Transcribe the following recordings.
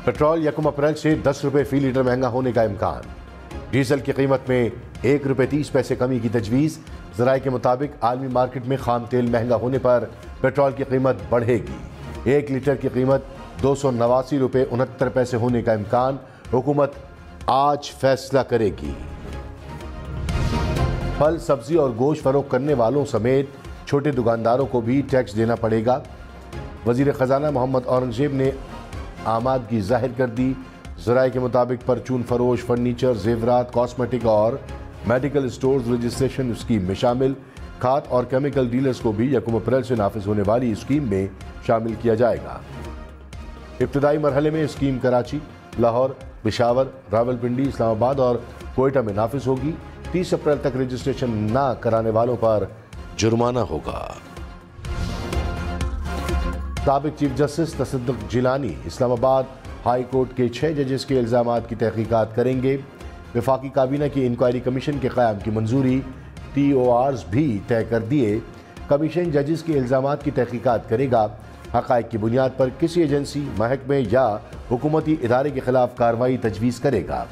Petrol 1 अप्रैल से 10 रुपये फी litre महंगा होने का इम्कान। डीजल की कीमत में 1 रुपये 30 पैसे कमी की तजवीज़। ज़राए के मुताबिक आलमी मार्केट में खाम तेल महंगा होने पर पेट्रोल की कीमत बढ़ेगी। 1 लीटर की कीमत 289 रुपये 69 पैसे होने का इम्कान। हुकूमत आज फैसला करेगी। फल, सब्जी और गोश्त फरोख्त करने वालों समेत छोटे दुकानदारों को भी टैक्स देना पड़ेगा। वजीर खजाना मोहम्मद औरंगजेब ने आमादगी जाहिर कर दी। ज़राए के मुताबिक परचून फरोश, फर्नीचर, जेवरात, कॉस्मेटिक और मेडिकल स्टोर्स रजिस्ट्रेशन स्कीम में शामिल। खाद और केमिकल डीलर्स को भी 1 अप्रैल से नाफिज होने वाली स्कीम में शामिल किया जाएगा। इब्तदाई मरहले में स्कीम कराची, लाहौर, पेशावर, रावलपिंडी, इस्लामाबाद और कोयटा में नाफिज होगी। 30 अप्रैल तक रजिस्ट्रेशन न कराने वालों पर जुर्माना होगा। साबिक चीफ जस्टिस तसद्दुक जिलानी इस्लामाबाद हाई कोर्ट के 6 जजेस के इल्ज़ामात की तहकीकात करेंगे। वफाकी काबीना की इंक्वायरी कमीशन के क़याम की मंजूरी। TORs भी तय कर दिए। कमीशन जजेस के इल्ज़ामात की तहकीकात करेगा। हक़ाइक़ की बुनियाद पर किसी एजेंसी, महकमे या हुकूमती इदारे के खिलाफ कार्रवाई तजवीज़ करेगा।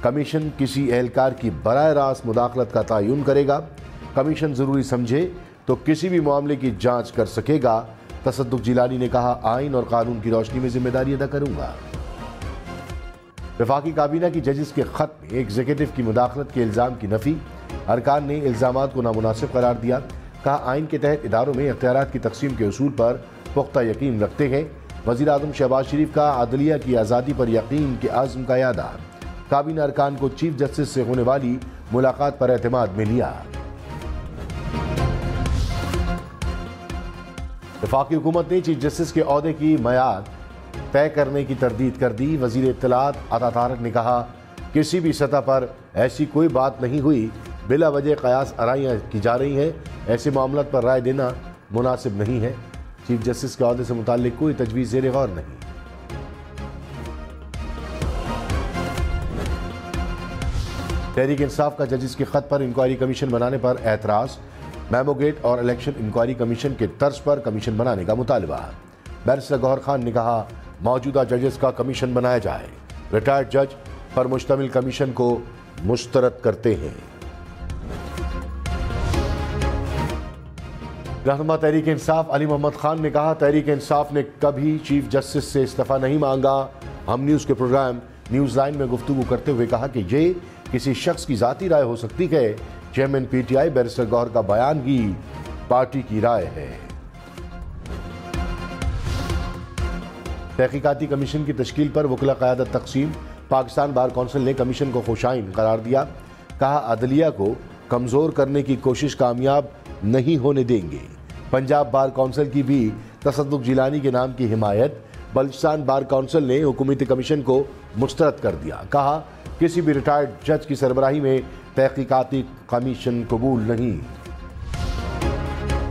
कमीशन किसी एहलकार की बराह रास्त मुदाखलत का तयन करेगा। कमीशन ज़रूरी समझे तो किसी भी मामले की जाँच कर सकेगा। तसद्दुक जिलानी ने कहा, आइन और कानून की रोशनी में जिम्मेदारी अदा करूंगा। वफाकी काबीना की जजेस के खत में एग्जीक्यूटिव की मुदाखलत के इल्ज़ाम की नफ़ी। अरकान ने इल्ज़ामात को नामुनासिब करार दिया। कहा, आइन के तहत इदारों में इख्तियारात की तकसीम के उसूल पर पुख्ता यकीन रखते हैं। वज़ीर आज़म शहबाज शरीफ का अदलिया की आज़ादी पर यकीन के आज़म का यादा। काबीना अरकान को चीफ जस्टिस से होने वाली मुलाकात पर एतमाद में लिया। वफाकी हुकूमत ने चीफ जस्टिस के ओहदे की मियाद तय करने की तरदीद कर दी। वज़ीर इत्तलात अता तारक ने कहा, किसी भी सतह पर ऐसी कोई बात नहीं हुई। बिला वजह कयास आराइयाँ की जा रही हैं। ऐसे मामलों पर राय देना मुनासिब नहीं है। चीफ जस्टिस के ओहदे से मुताल्लिक कोई तजवीज़ ज़ेर गौर नहीं। तहरीक इंसाफ का जजेस के खत पर इंक्वायरी कमीशन बनाने पर एतराज़। मेमोगेट और इलेक्शन इंक्वायरी कमीशन के तर्ज पर कमीशन बनाने का मुतालबा। बैरिस्टर गौहर खान ने कहा, मौजूदा जजेस का कमीशन बनाया जाए। रिटायर्ड जज पर मुश्तमिल कमीशन को मुस्तरद करते हैं। रहनुमा तहरीक इंसाफ अली मोहम्मद खान ने कहा, तहरीक इंसाफ ने कभी चीफ जस्टिस से इस्तीफा नहीं मांगा। हम न्यूज़ के प्रोग्राम न्यूज़ लाइन में गुफ्तगू करते हुए कहा कि ये किसी शख्स की ज़ाती राय हो सकती है। चेयरमैन PTI बैरिस्टर गौहर का बयान ही पार्टी की राय है। तहकीकाती कमीशन की तश्कील पर वकला क़यादत तकसीम। पाकिस्तान बार कौंसिल ने कमीशन को खुशाइन करार दिया। कहा, अदलिया को कमज़ोर करने की कोशिश कामयाब नहीं होने देंगे। पंजाब बार कौंसिल की भी तसद्दुक जिलानी के नाम की हिमायत। बलूचिस्तान बार कौंसिल ने हुकूमती कमीशन को मुस्तरद कर दिया। कहा, किसी भी रिटायर्ड जज की सरबराही में तहकीकाती कमीशन कबूल नहीं।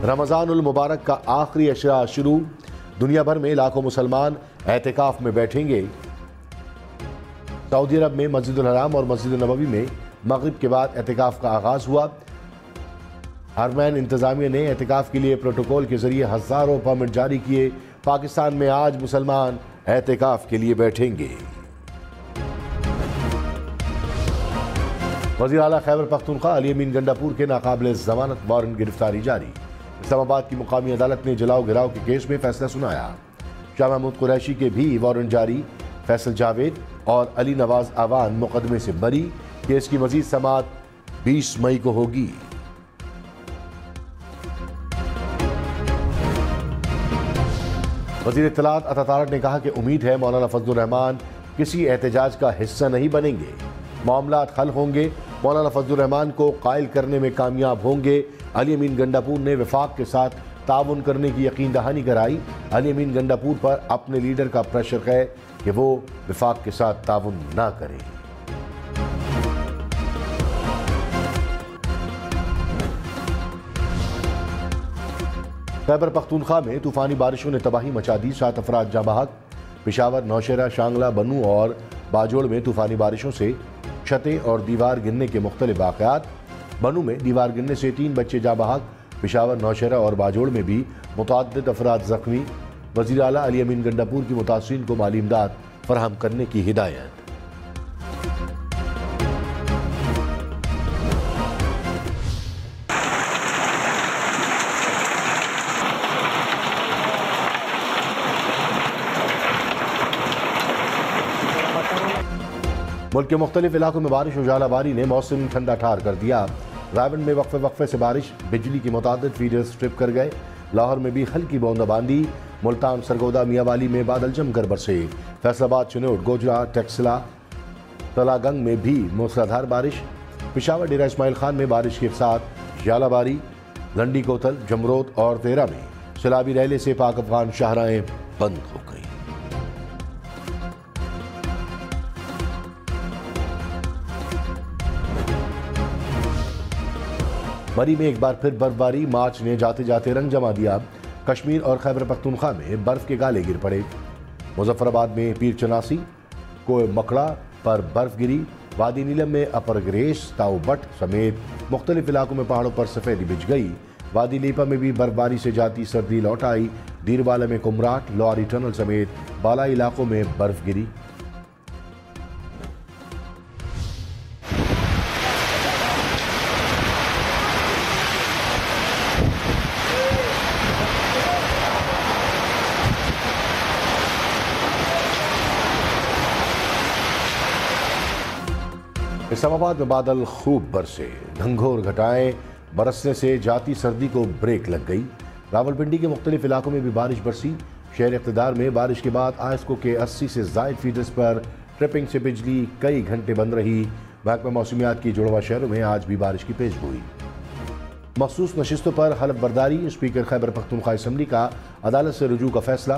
रमज़ानुल मुबारक का आखिरी अशरा शुरू। दुनिया भर में लाखों मुसलमान एहतिकाफ में बैठेंगे। सऊदी अरब में मस्जिदुल हराम और मस्जिद नबवी में मगरिब के बाद एहतिकाफ का आगाज़ हुआ। हरमैन इंतज़ामिया ने एहतिकाफ के लिए प्रोटोकॉल के जरिए हज़ारों परमिट जारी किए। पाकिस्तान में आज मुसलमान एहतिकाफ के लिए बैठेंगे। वज़ीर आला खैबर पख्तूनख्वा अली अमीन गंडापुर के नाकाबिल ज़मानत वारंट गिरफ्तारी जारी। इस्लामाबाद की मुकामी अदालत ने जलाओ गिराव के केस में फैसला सुनाया। शाह महमूद कुरैशी के भी वारंट जारी। फैसल जावेद और अली नवाज आवान मुकदमे से बरी। केस की मजीद समाअत 20 मई को होगी। वज़ीर इत्तलात अता तारक ने कहा कि उम्मीद है मौलाना फजलुर रहमान किसी एहतजाज का हिस्सा नहीं बनेंगे। मामलात हल होंगे। मौलाना फजलुर रहमान को कायल करने में कामयाब होंगे। अली अमीन गंडापुर ने वफाक के साथ ताउन करने की यकीन दहानी कराई। अली अमीन गंडापुर पर अपने लीडर का प्रेशर है कि वो वफाक के साथ ताउन ना करें। खैबर पख्तूनख्वा में तूफानी बारिशों ने तबाही मचा दी। 7 अफराद जाँ बहक। पेशावर, नौशहरा, शांगला, बनू और बाजोड़ में तूफानी बारिशों से छतें और दीवार गिरने के मुख्तलिफ वाक़यात। बनू में दीवार गिरने से 3 बच्चे जाँ बहक। पेशावर, नौशहरा और बाजोड़ में भी मुतअद्दिद अफराद जख्मी। वज़ीर आला अली अमीन गंडापुर की मुतासिरीन को माली इमदाद फराहम करने की हिदायत। मुल्क के मुख्तलिफ इलाकों में बारिश और जालाबारी ने मौसम ठंडा ठार कर दिया। रायबंद में वक्फे वक्फे से बारिश, बिजली की मुतादिद फीडर्स ट्रिप कर गए। लाहौर में भी हल्की बूंदाबांदी। मुल्तान, सरगोदा, मियावाली में बादल जमकर बरसे। फैसलाबाद, चिनोट, गोजरा, टेक्सला, तलागंग में भी मूसलाधार बारिश। पिशावर, डेरा इस्माइल खान में बारिश के साथ जालाबारी। लंडी, कोतल, जमरोद और तेरा में सैलाबी रैले से पाक अफगान शाहराएं बंद हो गई। मरी में एक बार फिर बर्फबारी, मार्च ने जाते जाते रंग जमा दिया। कश्मीर और खैबर पख्तूनख्वा में बर्फ के गाले गिर पड़े। मुजफ्फराबाद में पीर चनासी, कोय मकड़ा पर बर्फ गिरी। वादी नीलम में अपर ग्रेस, ताऊ बट समेत मुख्तलिफ इलाकों में पहाड़ों पर सफेदी बिछ गई। वादी लीपा में भी बर्फबारी से जाती सर्दी लौट आई। दीरवाला में कुमराट, लोहारी टनल समेत बालाई इलाकों में बर्फ गिरी। इस्लामाबाद में बादल खूब बरसे। घंघोर घटाएं बरसने से जाती सर्दी को ब्रेक लग गई। रावलपिंडी के मुख्तलिफ इलाकों में भी बारिश बरसी। शहर इक़्तिदार में बारिश के बाद आयस्को के 80 से ज़ायद फीडर्स पर ट्रिपिंग से बिजली कई घंटे बंद रही। महकमा मौसमियात की जुड़वा शहरों में आज भी बारिश की पेशगोई। मखसूस नशिस्तों पर हलफ बर्दारी। स्पीकर खैबर पख्तूनख्वा असम्बली का अदालत से रुजू का फैसला।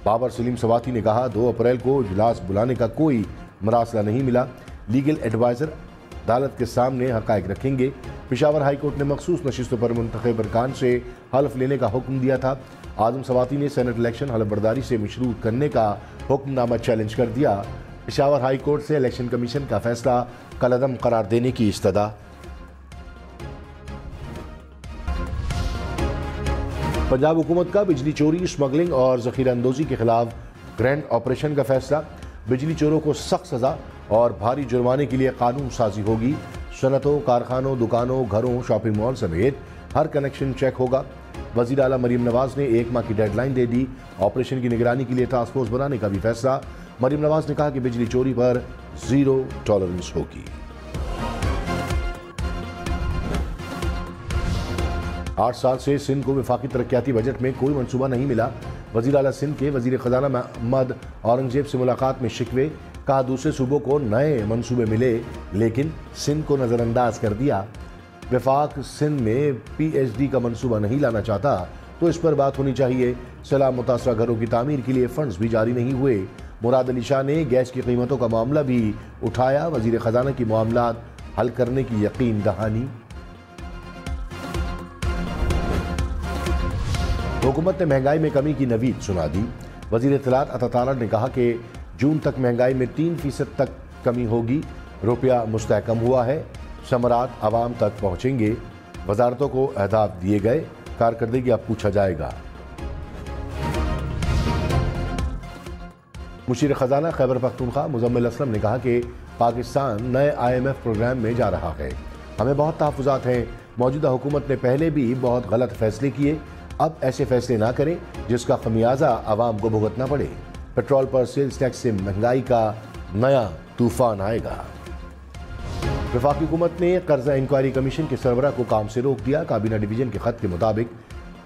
बाबर सलीम सवाती ने कहा, 2 अप्रैल को इजलास बुलाने का कोई मरासला नहीं मिला। लीगल एडवाइज़र अदालत के सामने हक़ाइक़ रखेंगे। पेशावर हाई कोर्ट ने मखसूस नशिस्तों पर मुंतखब अरकान से हल्फ लेने का हुक्म दिया था। आज़म सवाती ने सेनेट इलेक्शन हल्फ बर्दारी से मशरूत करने का हुक्मनामा चैलेंज कर दिया। पेशावर हाई कोर्ट से इलेक्शन कमीशन का फैसला कलअदम करार देने की इस्तदा। पंजाब हुकूमत का बिजली चोरी, स्मगलिंग और ज़ख़ीरा अंदोज़ी के खिलाफ ग्रैंड ऑपरेशन का फैसला। बिजली चोरों को सख्त सज़ा और भारी जुर्माने के लिए कानून साजी होगी। सनतों, कारखानों, दुकानों, घरों, शॉपिंग मॉल समेत हर कनेक्शन चेक होगा। वज़ीर आला मरीम नवाज ने 1 माह की डेडलाइन दे दी। ऑपरेशन की निगरानी के लिए टास्क फोर्स बनाने का भी फैसला। मरीम नवाज ने कहा कि बिजली चोरी पर 0 टॉलरेंस होगी। 8 साल से सिंध को वफाकी तरक्याती बजट में कोई मनसूबा नहीं मिला। वज़ीर आला सिंध के वज़ीर ख़जाना मोहम्मद औरंगजेब से मुलाकात में शिकवे। कहा, दूसरे सूबों को नए मनसूबे मिले लेकिन सिंध को नज़रअंदाज कर दिया। वफाक सिंध में PhD का मनसूबा नहीं लाना चाहता तो इस पर बात होनी चाहिए। सैलाब मुतासरा घरों की तामीर के लिए फंड्स भी जारी नहीं हुए। मुराद अली शाह ने गैस की कीमतों का मामला भी उठाया। वज़ीर ख़जाना की मामलात हल करने की यकीन दहानी। हुकूमत ने महंगाई में कमी की नवीद सुना दी। वज़ीर इत्तलात अता तारा ने कहा कि जून तक महंगाई में 3% तक कमी होगी। रुपया मुस्तहकम हुआ है। समरात आवाम तक पहुंचेंगे। वजारतों को अहदाफ दिए गए। कारकर्दगी अब पूछा जाएगा। मुशीर ख़जाना खैबर पख्तूनख्वा मुज़म्मिल असलम ने कहा कि पाकिस्तान नए IMF प्रोग्राम में जा रहा है। हमें बहुत तहफ़्फ़ुज़ात हैं। मौजूदा हुकूमत ने पहले भी बहुत गलत फैसले किए। अब ऐसे फैसले ना करें जिसका खमियाजा आवाम को भुगतना पड़े। पेट्रोल पर सेल्स टैक्स से महंगाई का नया तूफान आएगा। वफाकी हुकूमत ने कर्जा इंक्वायरी कमीशन के सरबराह को काम से रोक दिया। काबीना डिवीजन के खत के मुताबिक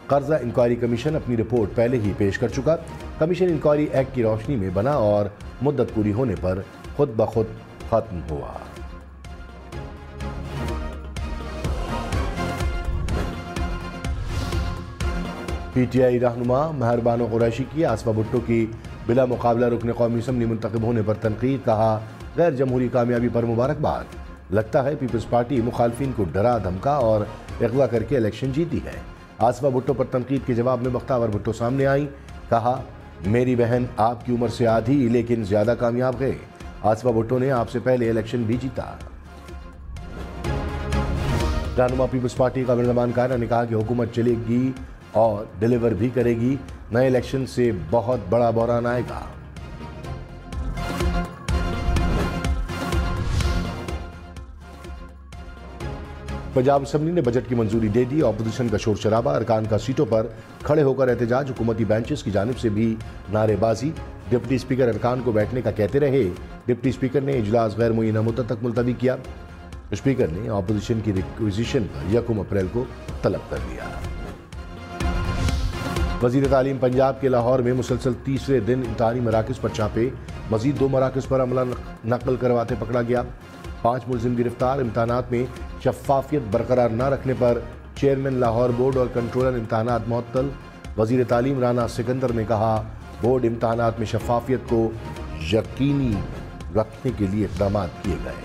कर्जा इंक्वायरी कमीशन अपनी रिपोर्ट पहले ही पेश कर चुका। कमीशन इंक्वायरी एक्ट की रोशनी में बना और मुद्दत पूरी होने पर खुद ब खुद खत्म हुआ। PTI रहनुमा मेहरबानो कुरैशी की आसफा भुट्टो की बिला मुकाबला रुकन कौमी असम्बली मुंतखब होने पर तनकीद। कहा, गैर जमहूरी कामयाबी पर मुबारकबाद। लगता है पीपल्स पार्टी मुखालफिन को डरा धमका और अगवा करके इलेक्शन जीती है। आसफा भुट्टो पर तनकीद के जवाब में बख्तावर भुट्टो सामने आई। कहा, मेरी बहन आपकी उम्र से आधी लेकिन ज्यादा कामयाब है। आसफा भुट्टो ने आपसे पहले इलेक्शन भी जीता। रहनुमा पीपल्स पार्टी का ज़मान कायरा ने कहा कि हुकूमत चलेगी और डिलीवर भी करेगी। नए इलेक्शन से बहुत बड़ा बहरान आएगा। पंजाब असम्बली ने बजट की मंजूरी दे दी। ऑपोजिशन का शोर शराबा, अरकान का सीटों पर खड़े होकर एहतजाज, हुकूमती बेंचेस की जानिब से भी नारेबाजी। डिप्टी स्पीकर अरकान को बैठने का कहते रहे। डिप्टी स्पीकर ने इजलास गैर मुय्यना मुद्दत तक मुलतवी किया। स्पीकर ने ऑपोजिशन की रिक्विजिशन पर 1 अप्रैल को तलब कर दिया। वजीर तालीम पंजाब के लाहौर में मुसलसल तीसरे दिन इम्तहानी मराकज़ पर छापे। मजीद 2 मराकज़ पर अमला नकल करवाते पकड़ा गया। 5 मुलजिम गिरफ्तार। इम्तहानात में शफाफियत बरकरार न रखने पर चेयरमैन लाहौर बोर्ड और कंट्रोलर इम्तहानात मुअत्तल। वजीर तालीम राना सिकंदर ने कहा, बोर्ड इम्तहानात में शफाफियत को यकीनी रखने के लिए इक़दाम किए गए।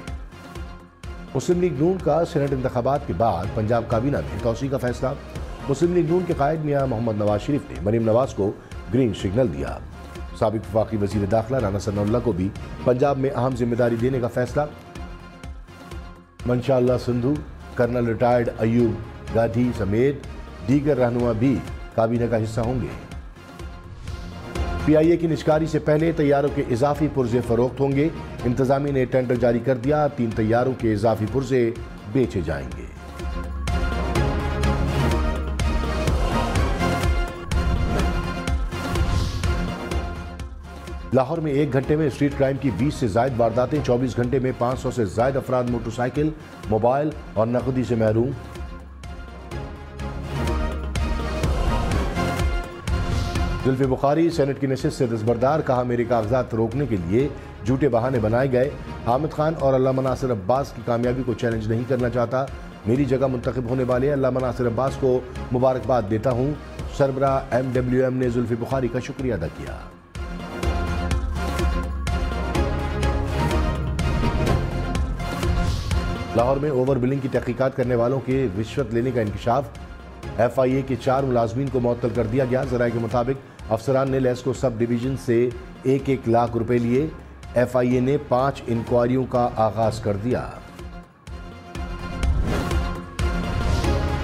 मुस्लिम लीग नून का सेनेट इंतखाबात के बाद पंजाब काबीना में तौसी का फैसला। मुस्लिम लीग नून के कायद मियां मोहम्मद नवाज शरीफ ने मरीम नवाज को ग्रीन सिग्नल दिया। साबिक वफाकी वजीर दाखिला राना सनाउल्लाह को भी पंजाब में अहम जिम्मेदारी देने का फैसला। मंशा सिंधु, कर्नल रिटायर्ड अयूब गाधी समेत दीगर रहनुमा भी काबीना का हिस्सा होंगे। PIA की निजकारी से पहले तैयारों के इजाफी पुर्जे फरोख्त होंगे। इंतजामिया ने टेंडर जारी कर दिया। 3 तैयारों के इजाफी पुर्जे बेचे जाएंगे। लाहौर में 1 घंटे में स्ट्रीट क्राइम की 20 से ज्यादा वारदातें। 24 घंटे में 500 से ज्यादा अफराद मोटरसाइकिल, मोबाइल और नकदी से महरूम। जुल्फी बुखारी सेनेट की नशिस्त से दस्तबरदार, कहा मेरे कागजात रोकने के लिए झूठे बहाने बनाए गए। हामिद खान और अल्लामा नासिर अब्बास की कामयाबी को चैलेंज नहीं करना चाहता। मेरी जगह मुंतखब होने वाले अल्लामा नासिर अब्बास को मुबारकबाद देता हूँ। सरबराह MWM ने जुल्फी बुखारी का शुक्रिया अदा किया। लाहौर में ओवर बिलिंग की तहकीकात करने वालों के रिश्वत लेने का इंकशाफ। FIA के 4 मुलाजमीन को मुअत्तल कर दिया गया। ज़राए के मुताबिक अफसरान ने लेस्को सब डिवीजन से 1-1 लाख रुपए लिए। FIA ने 5 इंक्वायरियों का आगाज कर दिया।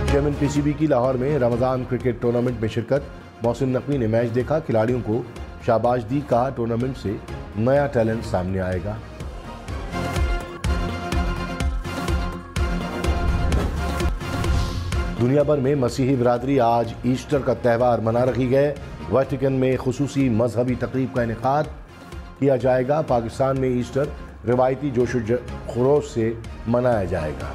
चेयरमैन PCB की लाहौर में रमजान क्रिकेट टूर्नामेंट में शिरकत। मोहसिन नकवी ने मैच देखा, खिलाड़ियों को शाबाश दी, कहा टूर्नामेंट से नया टैलेंट सामने आएगा। दुनिया भर में मसीही बिरादरी आज ईस्टर का त्यौहार मना रही है। वेटिकन में खुसूसी मजहबी तकरीब का इनेकाद किया जाएगा। पाकिस्तान में ईस्टर रिवायती जोश खरोश से मनाया जाएगा।